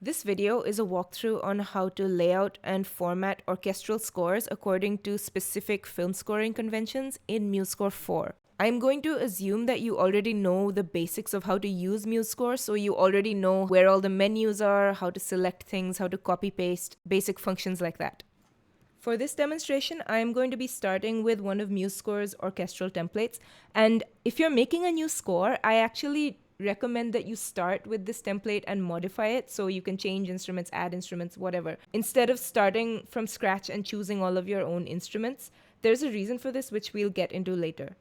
This video is a walkthrough on how to lay out and format orchestral scores according to specific film scoring conventions in Musescore 4. I'm going to assume that you already know the basics of how to use Musescore, so you already know where all the menus are, how to select things, how to copy-paste, basic functions like that. For this demonstration, I am going to be starting with one of Musescore's orchestral templates, and if you're making a new score, I actually recommend that you start with this template and modify it so you can change instruments, add instruments, whatever. Instead of starting from scratch and choosing all of your own instruments, there's a reason for this which we'll get into later.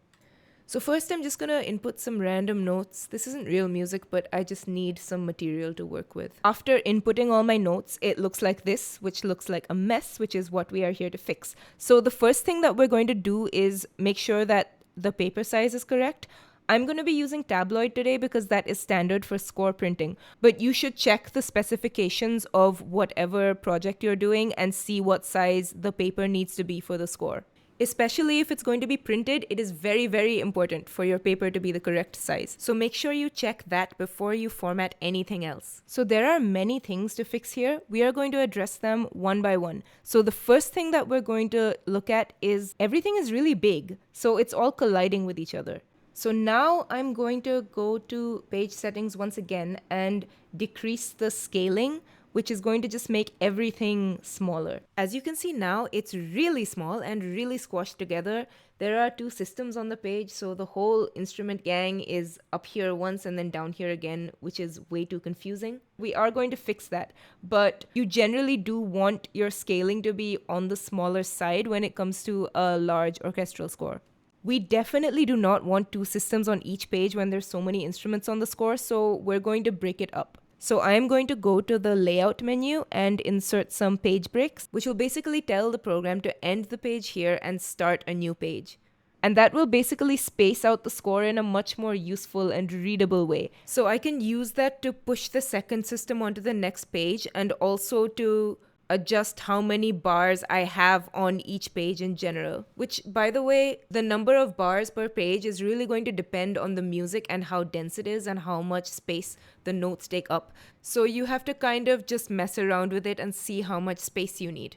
So first I'm just gonna input some random notes. This isn't real music, but I just need some material to work with. After inputting all my notes, it looks like this, which looks like a mess, which is what we are here to fix. So the first thing that we're going to do is make sure that the paper size is correct. I'm going to be using tabloid today because that is standard for score printing, but you should check the specifications of whatever project you're doing and see what size the paper needs to be for the score. Especially if it's going to be printed, it is very, very important for your paper to be the correct size. So make sure you check that before you format anything else. So there are many things to fix here. We are going to address them one by one. So the first thing that we're going to look at is everything is really big, so it's all colliding with each other. So now I'm going to go to page settings once again and decrease the scaling, which is going to just make everything smaller. As you can see now, it's really small and really squashed together. There are two systems on the page, so the whole instrument gang is up here once and then down here again, which is way too confusing. We are going to fix that, but you generally do want your scaling to be on the smaller side when it comes to a large orchestral score. We definitely do not want two systems on each page when there's so many instruments on the score, so we're going to break it up. So I am going to go to the layout menu and insert some page breaks, which will basically tell the program to end the page here and start a new page. And that will basically space out the score in a much more useful and readable way. So I can use that to push the second system onto the next page and also to adjust how many bars I have on each page in general. Which, by the way, the number of bars per page is really going to depend on the music and how dense it is and how much space the notes take up. So you have to kind of just mess around with it and see how much space you need.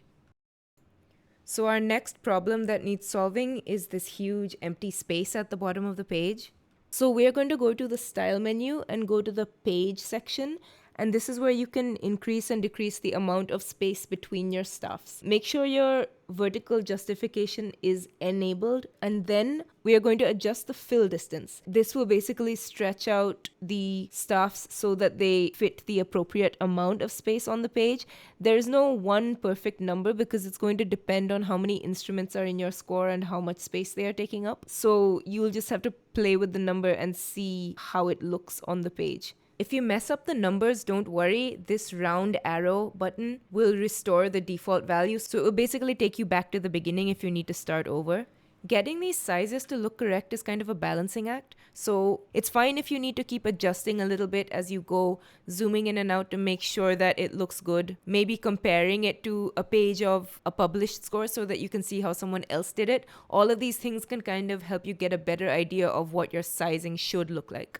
So our next problem that needs solving is this huge empty space at the bottom of the page. So we're going to go to the style menu and go to the page section, and this is where you can increase and decrease the amount of space between your stuffs. Make sure your vertical justification is enabled, and then we are going to adjust the fill distance. This will basically stretch out the stuffs so that they fit the appropriate amount of space on the page. There is no one perfect number because it's going to depend on how many instruments are in your score and how much space they are taking up. So you'll just have to play with the number and see how it looks on the page. If you mess up the numbers, don't worry. This round arrow button will restore the default value, so it will basically take you back to the beginning if you need to start over. Getting these sizes to look correct is kind of a balancing act, so it's fine if you need to keep adjusting a little bit as you go, zooming in and out to make sure that it looks good. Maybe comparing it to a page of a published score so that you can see how someone else did it. All of these things can kind of help you get a better idea of what your sizing should look like.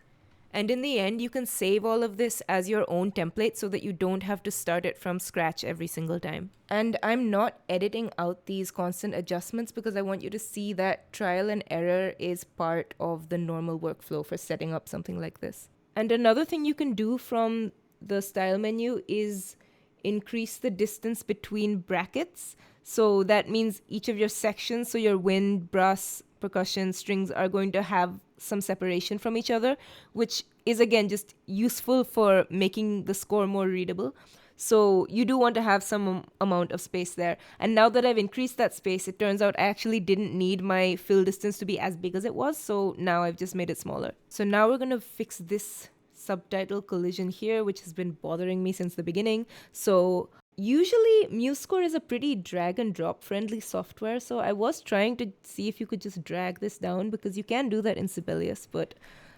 And in the end, you can save all of this as your own template so that you don't have to start it from scratch every single time. And I'm not editing out these constant adjustments because I want you to see that trial and error is part of the normal workflow for setting up something like this. And another thing you can do from the style menu is increase the distance between brackets. So that means each of your sections, so your wind, brass, percussion, strings are going to have some separation from each other, which is again just useful for making the score more readable. So you do want to have some amount of space there. And now that I've increased that space, it turns out I actually didn't need my fill distance to be as big as it was, so now I've just made it smaller. So now we're going to fix this subtitle collision here, which has been bothering me since the beginning. So usually Musescore is a pretty drag and drop friendly software, so I was trying to see if you could just drag this down because you can do that in Sibelius, but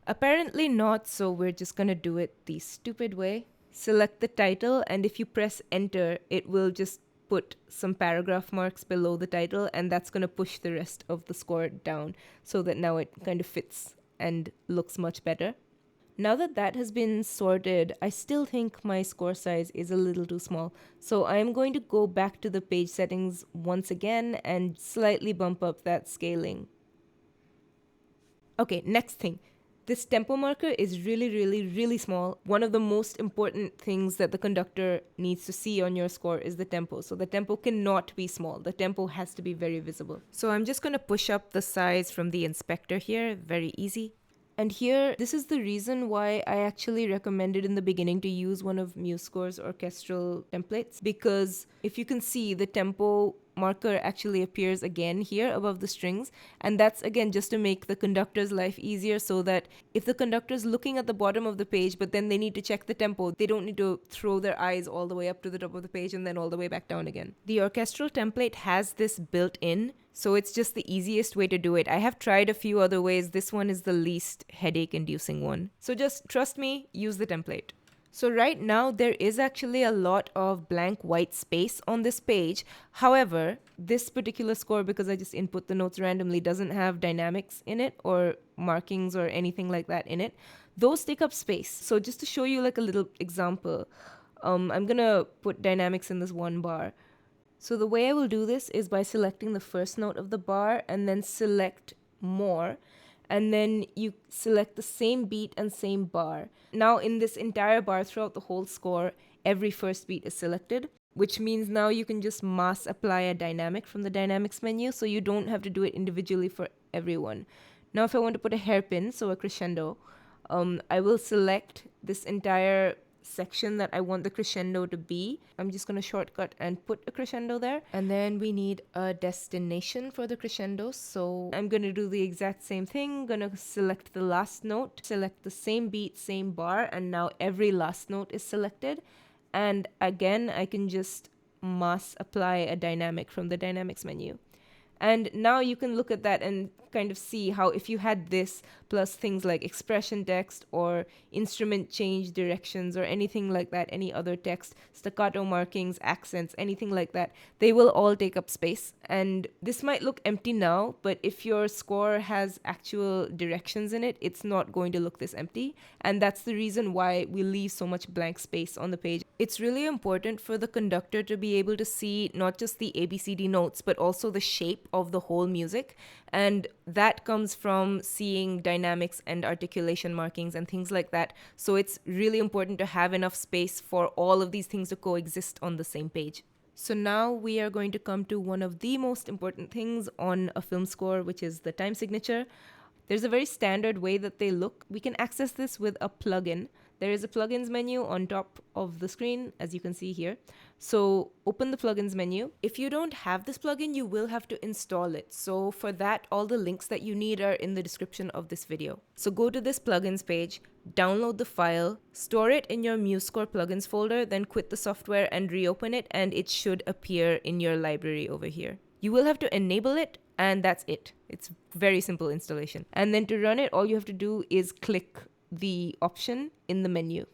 apparently not, so we're just gonna do it the stupid way. Select the title, and if you press enter, it will just put some paragraph marks below the title, and that's gonna push the rest of the score down so that now it kind of fits and looks much better. Now that that has been sorted, I still think my score size is a little too small. So I'm going to go back to the page settings once again and slightly bump up that scaling. Okay, next thing. This tempo marker is really small. One of the most important things that the conductor needs to see on your score is the tempo. So the tempo cannot be small. The tempo has to be very visible. So I'm just going to push up the size from the inspector here. Very easy. And here, this is the reason why I actually recommended in the beginning to use one of Musescore's orchestral templates, because if you can see, the tempo marker actually appears again here above the strings, and that's again just to make the conductor's life easier, so that if the conductor's looking at the bottom of the page but then they need to check the tempo, they don't need to throw their eyes all the way up to the top of the page and then all the way back down again. The orchestral template has this built in, so it's just the easiest way to do it. I have tried a few other ways. This one is the least headache-inducing one. So just trust me, use the template. So right now, there is actually a lot of blank white space on this page. However, this particular score, because I just input the notes randomly, doesn't have dynamics in it or markings or anything like that in it. Those take up space. So just to show you like a little example, I'm gonna put dynamics in this one bar. So the way I will do this is by selecting the first note of the bar and then select more. And then you select the same beat and same bar. Now in this entire bar throughout the whole score, every first beat is selected, which means now you can just mass apply a dynamic from the dynamics menu, so you don't have to do it individually for everyone. Now if I want to put a hairpin, so a crescendo, I will select this entire section that I want the crescendo to be. I'm just going to shortcut and put a crescendo there. And then we need a destination for the crescendo. So I'm going to do the exact same thing. Going to select the last note, select the same beat, same bar, and now every last note is selected. And again, I can just mass apply a dynamic from the dynamics menu. And now you can look at that and kind of see how if you had this plus things like expression text or instrument change directions or anything like that, any other text, staccato markings, accents, anything like that, they will all take up space. And this might look empty now, but if your score has actual directions in it, it's not going to look this empty. And that's the reason why we leave so much blank space on the page. It's really important for the conductor to be able to see not just the ABCD notes, but also the shape of the whole music. And that comes from seeing dynamics and articulation markings and things like that. So it's really important to have enough space for all of these things to coexist on the same page. So now we are going to come to one of the most important things on a film score, which is the time signature. There's a very standard way that they look. We can access this with a plugin. There is a plugins menu on top of the screen, as you can see here. So open the plugins menu. If you don't have this plugin, you will have to install it. So for that, all the links that you need are in the description of this video. So go to this plugins page, download the file, store it in your Musescore plugins folder, then quit the software and reopen it, and it should appear in your library over here. You will have to enable it, and that's it. It's very simple installation. And then to run it, all you have to do is click the option in the menu.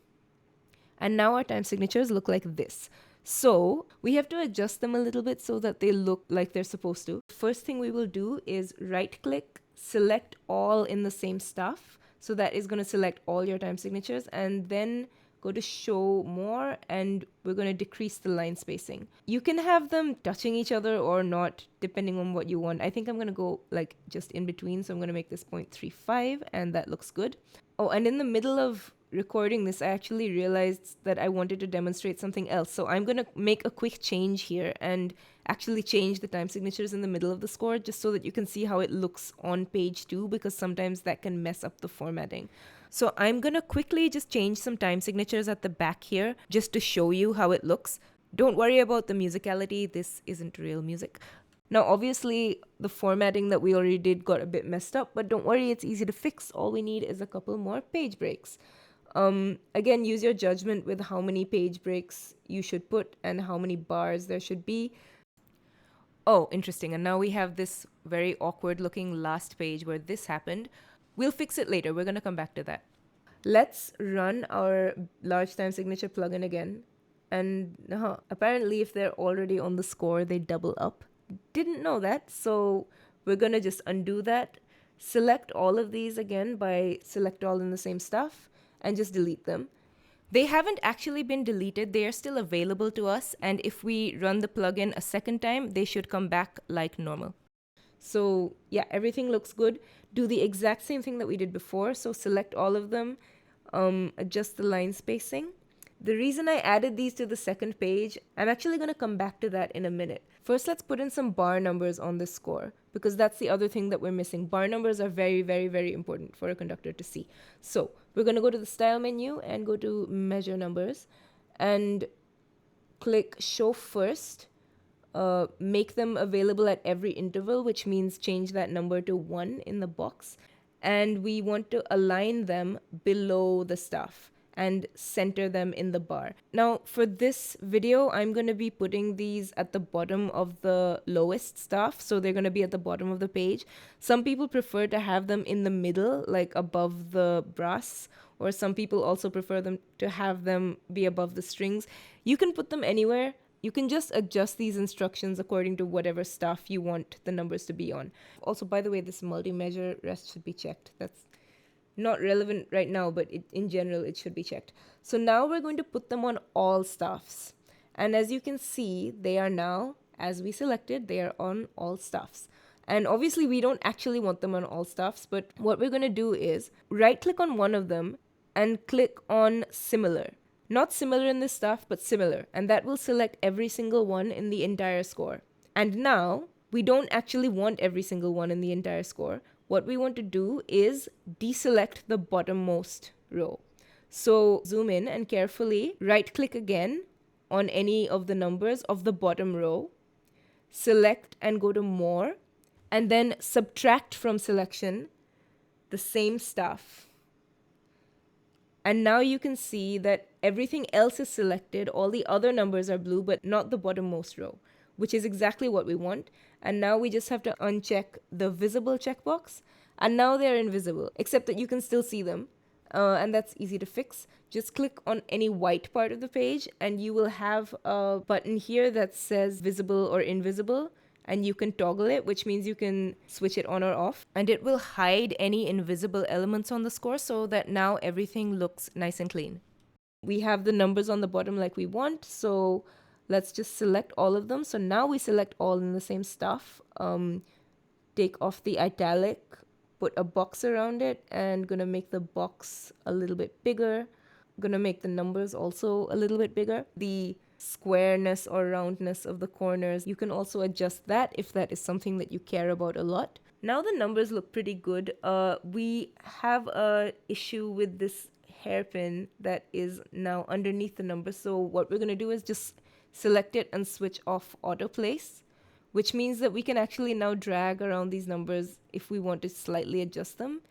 And now our time signatures look like this. So we have to adjust them a little bit so that they look like they're supposed to. First thing we will do is right click, select all in the same stuff. So that is going to select all your time signatures, and then go to show more, and we're going to decrease the line spacing. You can have them touching each other or not, depending on what you want. I think I'm going to go like just in between, so I'm going to make this 0.35, and that looks good. Oh, and in the middle of recording this, I actually realized that I wanted to demonstrate something else. So I'm going to make a quick change here and actually change the time signatures in the middle of the score, just so that you can see how it looks on page 2, because sometimes that can mess up the formatting. So I'm going to quickly just change some time signatures at the back here, just to show you how it looks. Don't worry about the musicality. This isn't real music. Now, obviously, the formatting that we already did got a bit messed up, but don't worry, it's easy to fix. All we need is a couple more page breaks. Again, use your judgment with how many page breaks you should put and how many bars there should be. Oh, interesting. And now we have this very awkward looking last page where this happened. We'll fix it later. We're going to come back to that. Let's run our large time signature plugin again. And apparently, if they're already on the score, they double up. Didn't know that. So we're going to just undo that. Select all of these again by select all in the same stuff. and just delete them. They haven't actually been deleted. They are still available to us. And if we run the plugin a second time, they should come back like normal. So yeah, everything looks good. Do the exact same thing that we did before. So select all of them, adjust the line spacing. The reason I added these to the second page, I'm actually going to come back to that in a minute. First, let's put in some bar numbers on this score, because that's the other thing that we're missing. Bar numbers are very, very, very important for a conductor to see. So we're going to go to the style menu and go to measure numbers and click show first. Make them available at every interval, which means change that number to 1 in the box. And we want to align them below the stuff and center them in the bar. Now, for this video, I'm going to be putting these at the bottom of the lowest stuff, so they're going to be at the bottom of the page. Some people prefer to have them in the middle, like above the brass, or some people also prefer them to have them be above the strings. You can put them anywhere. You can just adjust these instructions according to whatever stuff you want the numbers to be on. Also, by the way, this multi-measure rest should be checked. That's not relevant right now, but in general, it should be checked. So now we're going to put them on all stuffs. And as you can see, they are now, as we selected, they are on all stuffs. And obviously, we don't actually want them on all stuffs, but what we're going to do is right-click on one of them and click on similar. Not similar in this stuff, but similar. And that will select every single one in the entire score. And now, we don't actually want every single one in the entire score. What we want to do is deselect the bottommost row. So zoom in and carefully right-click again on any of the numbers of the bottom row. Select and go to more. And then subtract from selection the same stuff. And now you can see that everything else is selected. All the other numbers are blue, but not the bottommost row, which is exactly what we want. And now we just have to uncheck the visible checkbox. And now they're invisible, except that you can still see them. And that's easy to fix. Just click on any white part of the page and you will have a button here that says visible or invisible. And you can toggle it, which means you can switch it on or off. And it will hide any invisible elements on the score so that now everything looks nice and clean. We have the numbers on the bottom like we want, so let's just select all of them. So now we select all in the same stuff. Take off the italic, put a box around it, and gonna make the box a little bit bigger. Gonna make the numbers also a little bit bigger. The squareness or roundness of the corners, you can also adjust that if that is something that you care about a lot. Now the numbers look pretty good. We have a issue with this hairpin that is now underneath the number. So what we're going to do is just select it and switch off auto place, which means that we can actually now drag around these numbers if we want to slightly adjust them,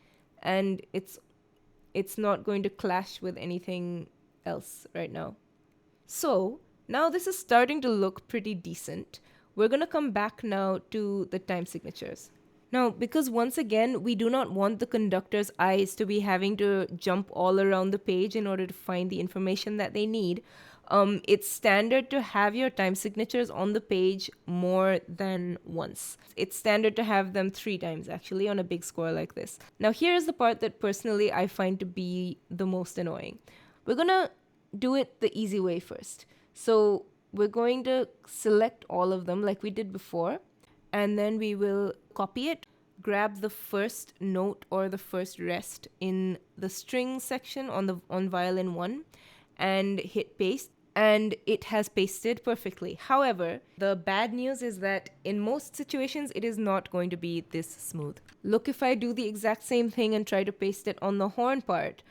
and it's not going to clash with anything else right now. So now this is starting to look pretty decent. We're going to come back now to the time signatures. Now, because once again, we do not want the conductor's eyes to be having to jump all around the page in order to find the information that they need, it's standard to have your time signatures on the page more than once. It's standard to have them 3 times actually on a big score like this. Now, here's the part that personally I find to be the most annoying. We're going to do it the easy way first. So we're going to select all of them like we did before, and then we will copy it, grab the first note or the first rest in the string section on violin 1 and hit paste, and it has pasted perfectly. However, the bad news is that in most situations it is not going to be this smooth. Look, if I do the exact same thing and try to paste it on the horn part,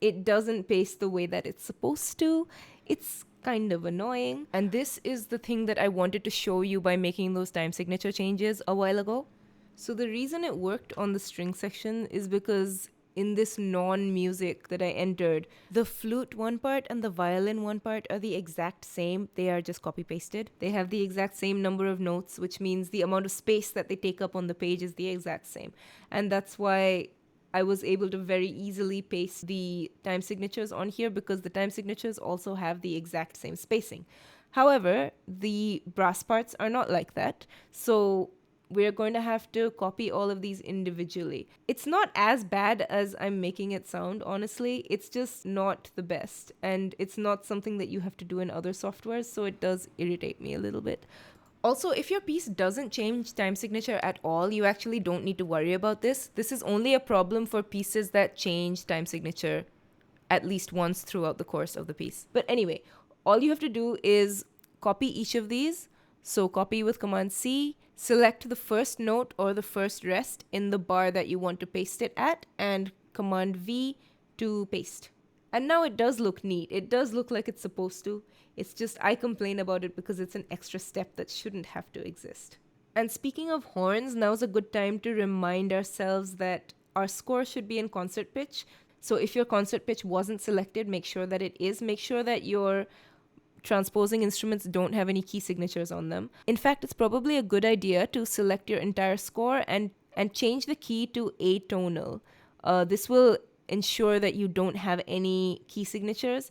it doesn't paste the way that it's supposed to. It's kind of annoying. And this is the thing that I wanted to show you by making those time signature changes a while ago. So the reason it worked on the string section is because in this non-music that I entered, the flute one part and the violin one part are the exact same. They are just copy-pasted. They have the exact same number of notes, which means the amount of space that they take up on the page is the exact same. And that's why I was able to very easily paste the time signatures on here, because the time signatures also have the exact same spacing. However, the brass parts are not like that. So we're going to have to copy all of these individually. It's not as bad as I'm making it sound, honestly. It's just not the best. And it's not something that you have to do in other softwares, so it does irritate me a little bit. Also, if your piece doesn't change time signature at all, you actually don't need to worry about this. This is only a problem for pieces that change time signature at least once throughout the course of the piece. But anyway, all you have to do is copy each of these. So copy with Command C, select the first note or the first rest in the bar that you want to paste it at, and Command V to paste. And now it does look neat. It does look like it's supposed to. It's just I complain about it because it's an extra step that shouldn't have to exist. And speaking of horns, now's a good time to remind ourselves that our score should be in concert pitch. So if your concert pitch wasn't selected, make sure that it is. Make sure that your transposing instruments don't have any key signatures on them. In fact, it's probably a good idea to select your entire score and change the key to atonal. This will ensure that you don't have any key signatures.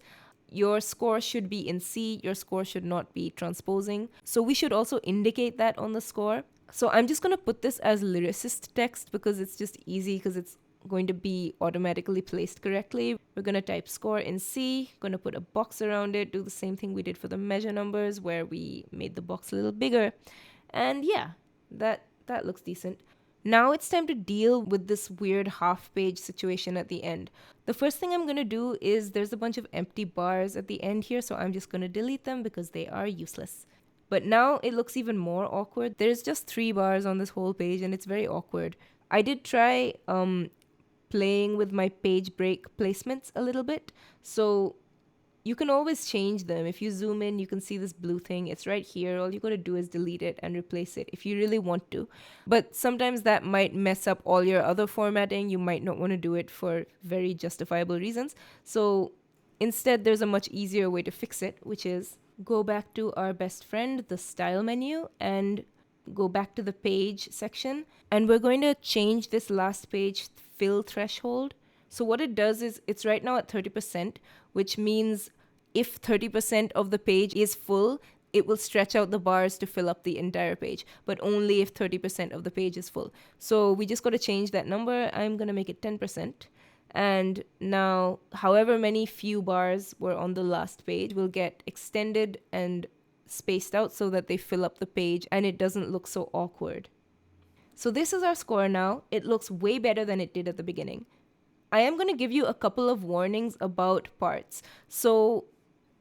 Your score should be in C. Your score should not be transposing. So we should also indicate that on the score. So I'm just going to put this as lyricist text because it's just easy, because it's going to be automatically placed correctly. We're going to type score in C, going to put a box around it, do the same thing we did for the measure numbers where we made the box a little bigger. And yeah, that looks decent. Now it's time to deal with this weird half-page situation at the end. The first thing I'm going to do is there's a bunch of empty bars at the end here, so I'm just going to delete them because they are useless. But now it looks even more awkward. There's just 3 bars on this whole page and it's very awkward. I did try playing with my page break placements a little bit. So you can always change them. If you zoom in, you can see this blue thing. It's right here. All you got to do is delete it and replace it if you really want to. But sometimes that might mess up all your other formatting. You might not want to do it for very justifiable reasons. So instead, there's a much easier way to fix it, which is go back to our best friend, the style menu, and go back to the page section. And we're going to change this last page fill threshold. So what it does is it's right now at 30%, which means if 30% of the page is full, it will stretch out the bars to fill up the entire page, but only if 30% of the page is full. So we just got to change that number. I'm going to make it 10%. And now, however many few bars were on the last page will get extended and spaced out so that they fill up the page and it doesn't look so awkward. So this is our score now. It looks way better than it did at the beginning. I am going to give you a couple of warnings about parts. So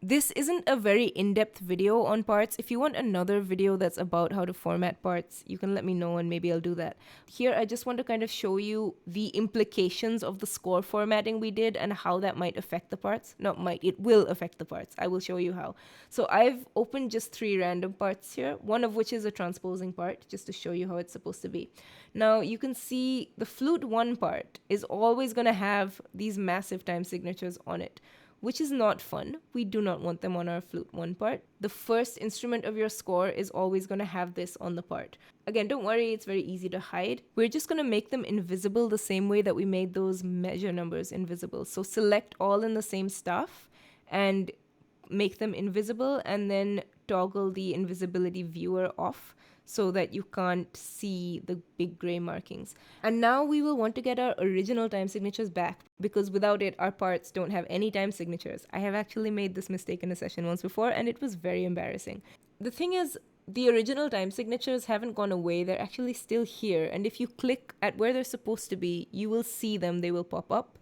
this isn't a very in-depth video on parts. If you want another video that's about how to format parts, you can let me know and maybe I'll do that. Here, I just want to kind of show you the implications of the score formatting we did and how that might affect the parts. Not might, it will affect the parts. I will show you how. So I've opened just 3 random parts here, one of which is a transposing part, just to show you how it's supposed to be. Now, you can see the flute 1 part is always going to have these massive time signatures on it, which is not fun. We do not want them on our flute 1 part. The first instrument of your score is always going to have this on the part. Again, don't worry, it's very easy to hide. We're just going to make them invisible the same way that we made those measure numbers invisible. So select all in the same stuff and make them invisible, and then toggle the invisibility viewer off so that you can't see the big gray markings. And now we will want to get our original time signatures back, because without it, our parts don't have any time signatures. I have actually made this mistake in a session once before, and it was very embarrassing. The thing is, the original time signatures haven't gone away. They're actually still here. And if you click at where they're supposed to be, you will see them. They will pop up.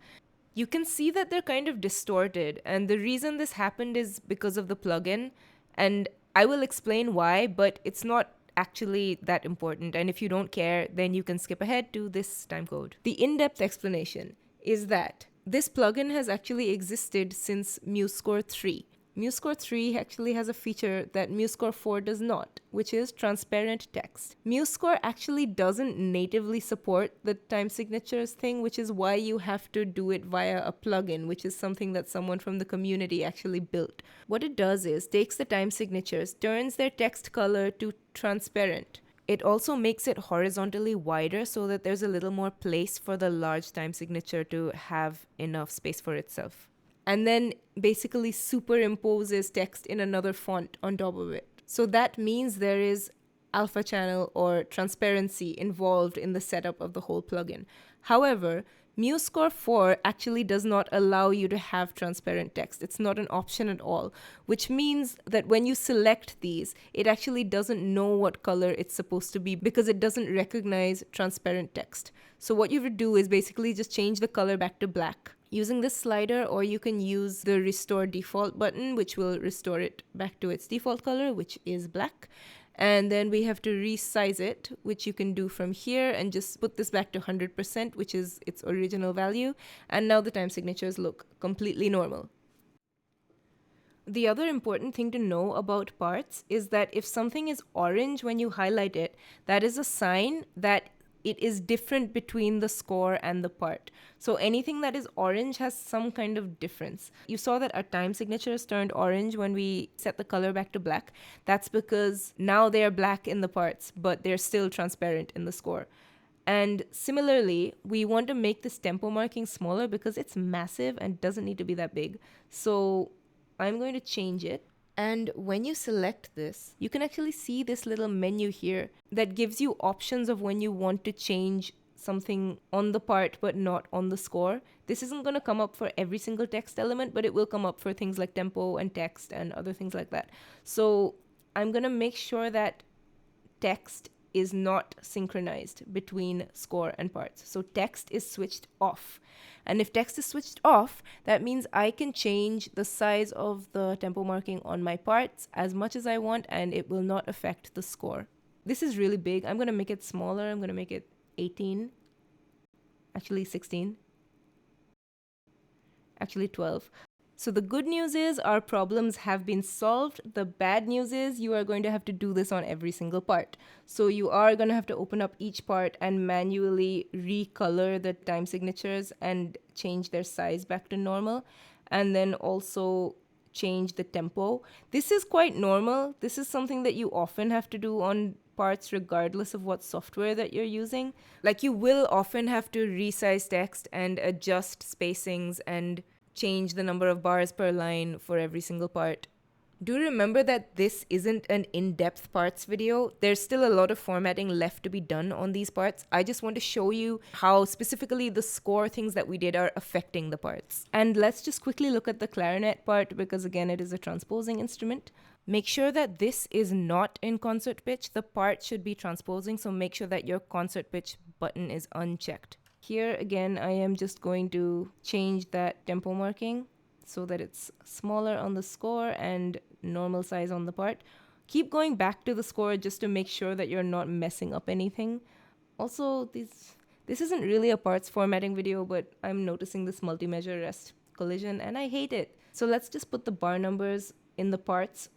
You can see that they're kind of distorted. And the reason this happened is because of the plugin. And I will explain why, but it's not actually that important, and if you don't care, then you can skip ahead to this timecode. The in-depth explanation is that this plugin has actually existed since Musescore 3. Musescore 3 actually has a feature that Musescore 4 does not, which is transparent text. Musescore actually doesn't natively support the time signatures thing, which is why you have to do it via a plugin, which is something that someone from the community actually built. What it does is takes the time signatures, turns their text color to transparent. It also makes it horizontally wider so that there's a little more place for the large time signature to have enough space for itself. And then basically superimposes text in another font on top of it. So that means there is alpha channel or transparency involved in the setup of the whole plugin. However, Musescore 4 actually does not allow you to have transparent text. It's not an option at all, which means that when you select these, it actually doesn't know what color it's supposed to be because it doesn't recognize transparent text. So what you would do is basically just change the color back to black using this slider, or you can use the restore default button, which will restore it back to its default color, which is black. And then we have to resize it, which you can do from here and just put this back to 100%, which is its original value. And now the time signatures look completely normal. The other important thing to know about parts is that if something is orange when you highlight it, that is a sign that it is different between the score and the part. So anything that is orange has some kind of difference. You saw that our time signatures turned orange when we set the color back to black. That's because now they are black in the parts, but they're still transparent in the score. And similarly, we want to make this tempo marking smaller because it's massive and doesn't need to be that big. So I'm going to change it. And when you select this, you can actually see this little menu here that gives you options of when you want to change something on the part but not on the score. This isn't going to come up for every single text element, but it will come up for things like tempo and text and other things like that. So I'm going to make sure that text is not synchronized between score and parts. So text is switched off. And if text is switched off, that means I can change the size of the tempo marking on my parts as much as I want, and it will not affect the score. This is really big. I'm going to make it smaller. I'm going to make it 18. Actually 16. Actually 12. So the good news is our problems have been solved. The bad news is you are going to have to do this on every single part. So you are going to have to open up each part and manually recolor the time signatures and change their size back to normal. And then also change the tempo. This is quite normal. This is something that you often have to do on parts regardless of what software that you're using. Like you will often have to resize text and adjust spacings and change the number of bars per line for every single part. Do remember that this isn't an in-depth parts video. There's still a lot of formatting left to be done on these parts. I just want to show you how specifically the score things that we did are affecting the parts. And let's just quickly look at the clarinet part because again, it is a transposing instrument. Make sure that this is not in concert pitch. The part should be transposing, so make sure that your concert pitch button is unchecked. Here again, I am just going to change that tempo marking so that it's smaller on the score and normal size on the part. Keep going back to the score just to make sure that you're not messing up anything. Also, this isn't really a parts formatting video, but I'm noticing this multi-measure rest collision and I hate it. So let's just put the bar numbers in the parts,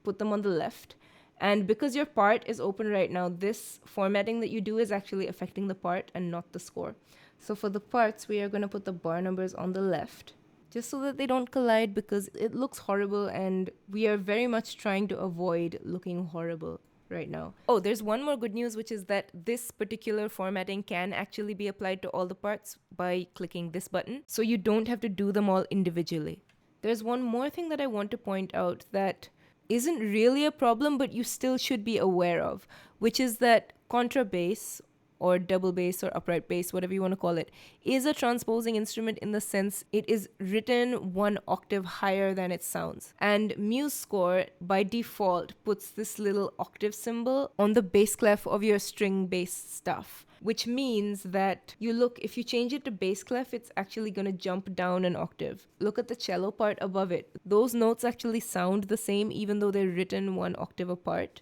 put them on the left. And because your part is open right now, this formatting that you do is actually affecting the part and not the score. So for the parts, we are going to put the bar numbers on the left, just so that they don't collide because it looks horrible and we are very much trying to avoid looking horrible right now. Oh, there's one more good news, which is that this particular formatting can actually be applied to all the parts by clicking this button. So you don't have to do them all individually. There's one more thing that I want to point out that isn't really a problem, but you still should be aware of, which is that contrabass or double bass or upright bass, whatever you want to call it, is a transposing instrument in the sense it is written one octave higher than it sounds. And Musescore, by default, puts this little octave symbol on the bass clef of your string bass stuff, which means that if you change it to bass clef, it's actually going to jump down an octave. Look at the cello part above it. Those notes actually sound the same even though they're written one octave apart.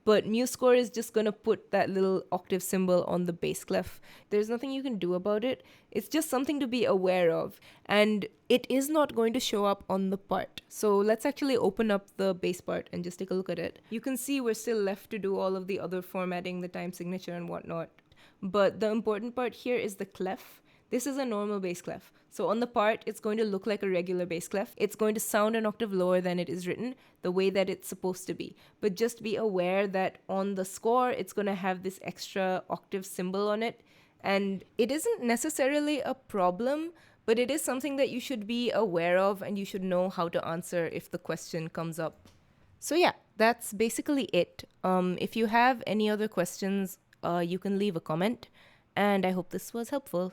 But Musescore is just going to put that little octave symbol on the bass clef. There's nothing you can do about it. It's just something to be aware of. And it is not going to show up on the part. So let's actually open up the bass part and just take a look at it. You can see we're still left to do all of the other formatting, the time signature and whatnot. But the important part here is the clef. This is a normal bass clef. So on the part, it's going to look like a regular bass clef. It's going to sound an octave lower than it is written, the way that it's supposed to be. But just be aware that on the score, it's going to have this extra octave symbol on it. And it isn't necessarily a problem, but it is something that you should be aware of and you should know how to answer if the question comes up. So yeah, that's basically it. If you have any other questions, you can leave a comment, and I hope this was helpful.